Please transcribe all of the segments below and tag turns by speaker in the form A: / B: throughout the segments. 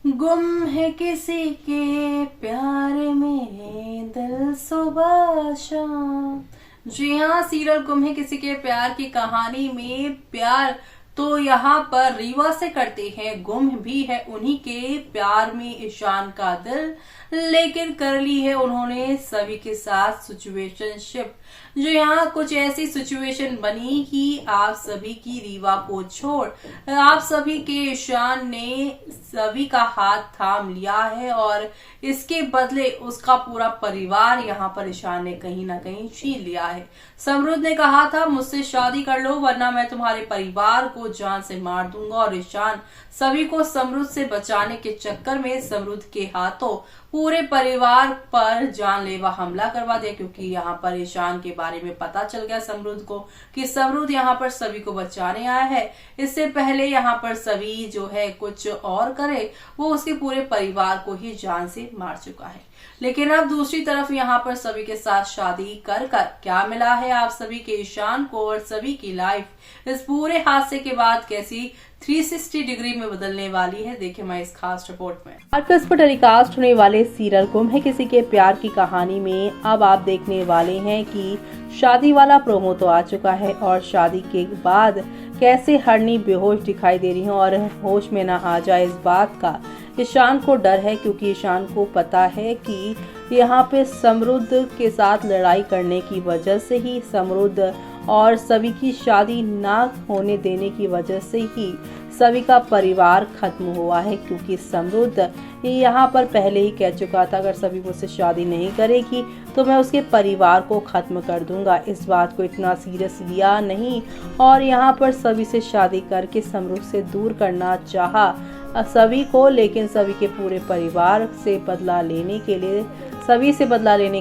A: गुम है किसी के प्यार में दिल सुबह शाम। जी हाँ, सीरियल गुम है किसी के प्यार की कहानी में प्यार तो यहाँ पर रीवा से करते हैं, गुम भी है उन्हीं के प्यार में ईशान का दिल, लेकिन कर ली है उन्होंने सभी के साथ सिचुएशनशिप। जो यहाँ कुछ ऐसी सिचुएशन बनी कि आप सभी की रीवा को छोड़ आप सभी के ईशान ने सभी का हाथ थाम लिया है और इसके बदले उसका पूरा परिवार यहाँ पर ईशान ने कहीं ना कहीं छीन लिया है। समरुद्ध ने कहा था मुझसे शादी कर लो वरना मैं तुम्हारे परिवार को जान से मार दूंगा, और ईशान सभी को समरुद्ध से बचाने के चक्कर में समरुद्ध के हाथों पूरे परिवार पर जानलेवा हमला करवा दिया, क्योंकि यहाँ पर ईशान के बारे में पता चल गया समरुद्ध को कि समरुद्ध यहाँ पर सभी को बचाने आया है। इससे पहले यहाँ पर सभी जो है कुछ और करे, वो उसके पूरे परिवार को ही जान से मार चुका है। लेकिन अब दूसरी तरफ यहाँ पर सभी के साथ शादी कर क्या मिला है आप सभी के ईशान को, और सभी की लाइफ इस पूरे हादसे के बाद कैसी 360 डिग्री में बदलने वाली है, देखिए मैं इस खास रिपोर्ट में।
B: आर्कस पर टेलीकास्ट होने वाले सीरियल गुम है किसी के प्यार की कहानी में अब आप देखने वाले हैं कि शादी वाला प्रोमो तो आ चुका है, और शादी के बाद कैसे हरनी बेहोश दिखाई दे रही है और होश में ना आ जाए इस बात का ईशान को डर है, क्योंकि ईशान को पता है कि यहाँ पे समरुद्ध के साथ लड़ाई करने की वजह से ही, समरुद्ध और सभी की शादी ना होने देने की वजह से ही सभी का परिवार खत्म हुआ है। क्योंकि समरुद्ध यहाँ पर पहले ही कह चुका था अगर सभी मुझसे शादी नहीं करेगी तो मैं उसके परिवार को खत्म कर दूंगा। इस बात को इतना सीरियस लिया नहीं और यहाँ पर सभी से शादी करके समरुद्ध से दूर करना चाहा सभी को, लेकिन सभी के पूरे परिवार से बदला लेने के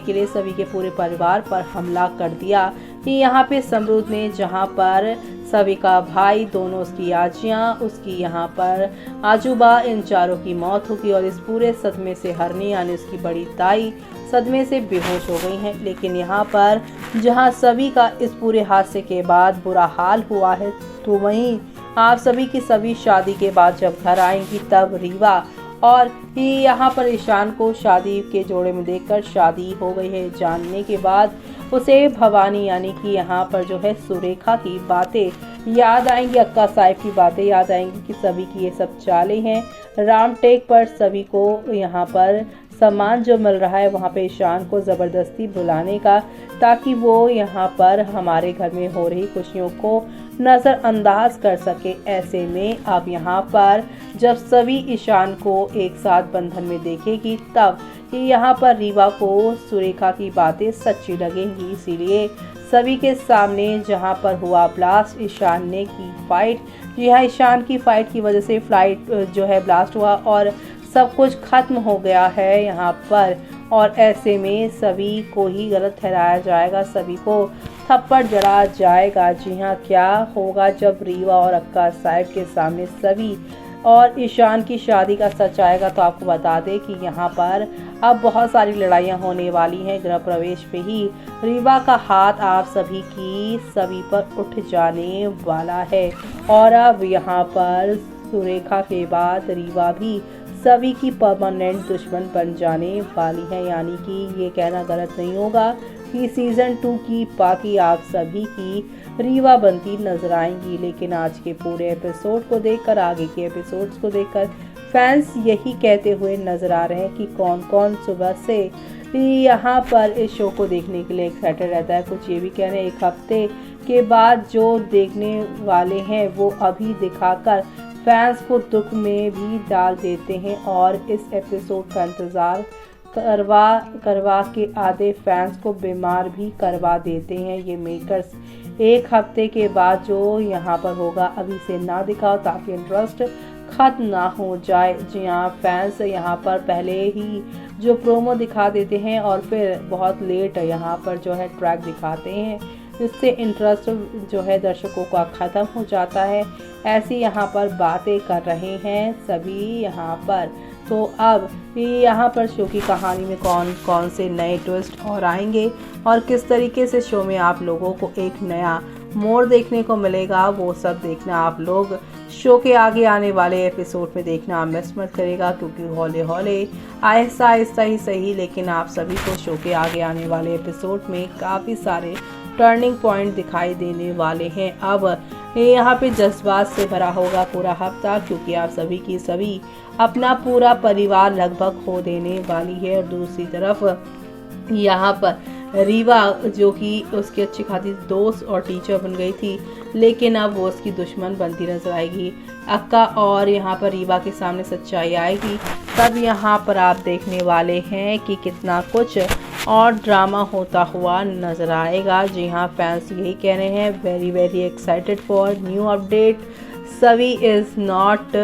B: लिए सभी के पूरे परिवार पर हमला कर दिया। यहाँ पे समरुद्ध ने जहाँ पर सभी का भाई, दोनों उसकी आजियाँ, उसकी यहाँ पर आजूबा, इन चारों की मौत होगी और इस पूरे सदमे से हरनी यानी उसकी बड़ी ताई सदमे से बेहोश हो गई हैं। लेकिन यहाँ पर जहाँ सभी का इस पूरे हादसे के बाद बुरा हाल हुआ है, तो वहीं आप सभी की सभी शादी के बाद जब घर आएंगी तब रीवा और यहाँ पर ईशान को शादी के जोड़े में देखकर शादी हो गई है जानने के बाद उसे भवानी यानी कि यहाँ पर जो है सुरेखा की बातें याद आएंगी, अक्का साहिब की बातें याद आएंगी कि सभी की ये सब चालें हैं। रामटेक पर सभी को यहाँ पर सम्मान जो मिल रहा है वहाँ पे ईशान को ज़बरदस्ती बुलाने का, ताकि वो यहाँ पर हमारे घर में हो रही खुशियों को नज़रअंदाज कर सके। ऐसे में अब यहाँ पर जब सभी ईशान को एक साथ बंधन में देखेगी तब यहाँ पर रीवा को सुरेखा की बातें सच्ची लगेंगी। इसीलिए सभी के सामने जहाँ पर हुआ ब्लास्ट, ईशान ने की फाइट, यह ईशान की फाइट की वजह से फ्लाइट जो है ब्लास्ट हुआ और सब कुछ खत्म हो गया है यहाँ पर, और ऐसे में सभी को ही गलत ठहराया जाएगा, सभी को थप्पड़ जड़ा जाएगा। जी हाँ, क्या होगा जब रीवा और अक्का साहिब के सामने सभी और ईशान की शादी का सच आएगा, तो आपको बता दें कि यहाँ पर अब बहुत सारी लड़ाइयाँ होने वाली हैं। गृह प्रवेश पे ही रीवा का हाथ आप सभी पर उठ जाने वाला है, और अब यहाँ पर सुरेखा के बाद रीवा भी सभी की परमानेंट दुश्मन बन जाने वाली है। यानी कि ये कहना गलत नहीं होगा कि सीजन 2 की बाकी आप सभी की रीवा बनती नजर आएंगी। लेकिन आज के पूरे एपिसोड को देखकर, आगे के एपिसोड्स को देखकर फैंस यही कहते हुए नजर आ रहे हैं कि कौन कौन सुबह से यहाँ पर इस शो को देखने के लिए एक्साइटेड रहता है। कुछ ये भी कह रहे हैं एक हफ्ते के बाद जो देखने वाले हैं वो अभी दिखाकर फैंस को दुख में भी डाल देते हैं, और इस एपिसोड का इंतज़ार करवा के आधे फैंस को बीमार भी करवा देते हैं ये मेकर्स। एक हफ्ते के बाद जो यहाँ पर होगा अभी से ना दिखाओ ताकि इंटरेस्ट खत्म ना हो जाए। जी हाँ, फैंस यहाँ पर पहले ही जो प्रोमो दिखा देते हैं और फिर बहुत लेट यहाँ पर जो है ट्रैक दिखाते हैं, जिससे इंटरेस्ट जो है दर्शकों का ख़त्म हो जाता है। ऐसी यहाँ पर बातें कर रहे हैं सभी यहाँ पर। तो अब यहाँ पर शो की कहानी में कौन कौन से नए ट्विस्ट और आएंगे और किस तरीके से शो में आप लोगों को एक नया मोड़ देखने को मिलेगा, वो सब देखना आप लोग शो के आगे आने वाले एपिसोड में देखना मिस मत करेगा, क्योंकि हौले हौले आहिस्ता आहिस्ता ही सही लेकिन आप सभी को शो के आगे आने वाले एपिसोड में काफ़ी सारे टर्निंग पॉइंट दिखाई देने वाले हैं। अब यहाँ पे जज्बात से भरा होगा पूरा हफ्ता, क्योंकि आप सभी की सभी अपना पूरा परिवार लगभग खो देने वाली है। और दूसरी तरफ यहाँ पर रीवा जो कि उसकी अच्छी खासी दोस्त और टीचर बन गई थी, लेकिन अब वो उसकी दुश्मन बनती नजर आएगी। अक्का और यहाँ पर रीवा के सामने सच्चाई आएगी, तब यहाँ पर आप देखने वाले हैं कि कितना कुछ और ड्रामा होता हुआ नजर आएगा। जी हाँ, फैंस यही कह रहे हैं, very very excited for new update. Savi is not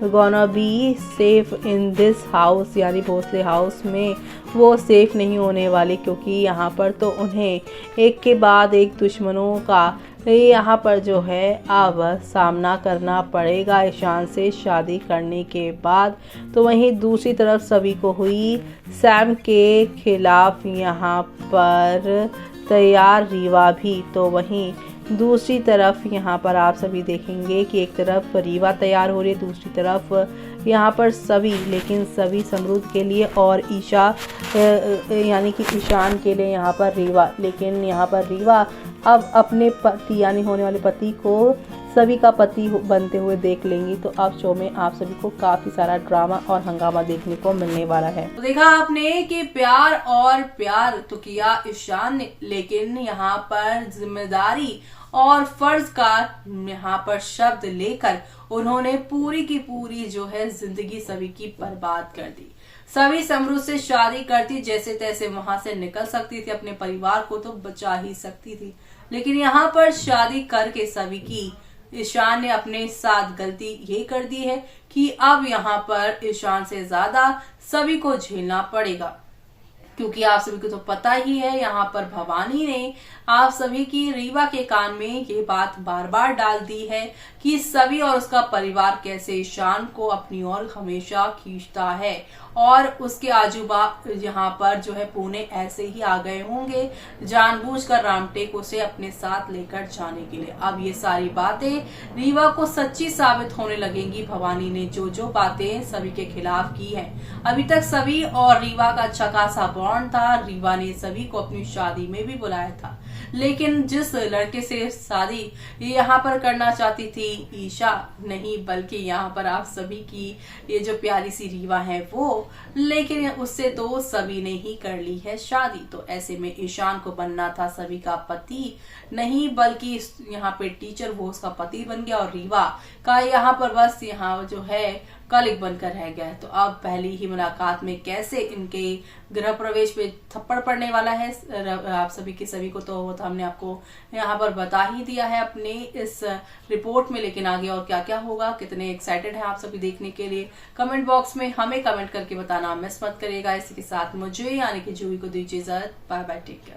B: gonna be safe in this house, यानी भोसले हाउस में वो सेफ नहीं होने वाली, क्योंकि यहाँ पर तो उन्हें एक के बाद एक दुश्मनों का यहाँ पर जो है अब सामना करना पड़ेगा ईशान से शादी करने के बाद। तो वहीं दूसरी तरफ सभी को हुई सैम के खिलाफ यहाँ पर तैयार रीवा भी। तो वहीं दूसरी तरफ यहाँ पर आप सभी देखेंगे कि एक तरफ रीवा तैयार हो रही है, दूसरी तरफ यहाँ पर सभी, लेकिन सभी समरूद के लिए और ईशा यानी कि ईशान के लिए यहाँ पर रीवा। लेकिन यहाँ पर रीवा अब अपने पति यानी होने वाले पति को सभी का पति बनते हुए देख लेंगी। तो अब शो में आप सभी को काफी सारा ड्रामा और हंगामा देखने को मिलने वाला है।
A: तो देखा आपने कि प्यार और प्यार तो किया ईशान ने, लेकिन यहाँ पर जिम्मेदारी और फर्ज का यहाँ पर शब्द लेकर उन्होंने पूरी की पूरी जो है जिंदगी सभी की बर्बाद कर दी। सभी समरूद से शादी करती, जैसे तैसे वहां से निकल सकती थी, अपने परिवार को तो बचा ही सकती थी, लेकिन यहाँ पर शादी करके सभी की ईशान ने अपने साथ गलती ये कर दी है कि अब यहाँ पर ईशान से ज्यादा सभी को झेलना पड़ेगा। क्योंकि आप सभी को तो पता ही है, यहाँ पर भवानी ने आप सभी की रीवा के कान में ये बात बार बार डाल दी है कि सभी और उसका परिवार कैसे ईशान को अपनी ओर हमेशा खींचता है, और उसके आजूबा यहाँ पर जो है पुणे ऐसे ही आ गए होंगे जानबूझकर रामटेक उसे अपने साथ लेकर जाने के लिए। अब ये सारी बातें रीवा को सच्ची साबित होने लगेंगी। भवानी ने जो जो बातें सभी के खिलाफ की हैं। अभी तक सभी और रीवा का अच्छा खासा बॉन्ड था, रीवा ने सभी को अपनी शादी में भी बुलाया था, लेकिन जिस लड़के से शादी यहाँ पर करना चाहती थी ईशा, नहीं बल्कि यहाँ पर आप सभी की ये जो प्यारी सी रीवा है वो, लेकिन उससे तो सभी ने ही कर ली है शादी। तो ऐसे में ईशान को बनना था सभी का पति, नहीं बल्कि यहाँ पे टीचर वो उसका पति बन गया, और रीवा का यहाँ पर बस यहाँ जो है कलिक बनकर रह गया है। तो अब पहली ही मुलाकात में कैसे इनके गृह प्रवेश पे थप्पड़ पड़ने वाला है आप सभी के सभी को तो हमने आपको यहाँ पर बता ही दिया है अपने इस रिपोर्ट में, लेकिन आगे और क्या क्या होगा, कितने एक्साइटेड हैं आप सभी देखने के लिए, कमेंट बॉक्स में हमें कमेंट करके बताना मिस मत करिएगा। इसी के साथ मुझे यानी कि जूही को दीजिए इजाजत, बाय बाय, टेक केयर।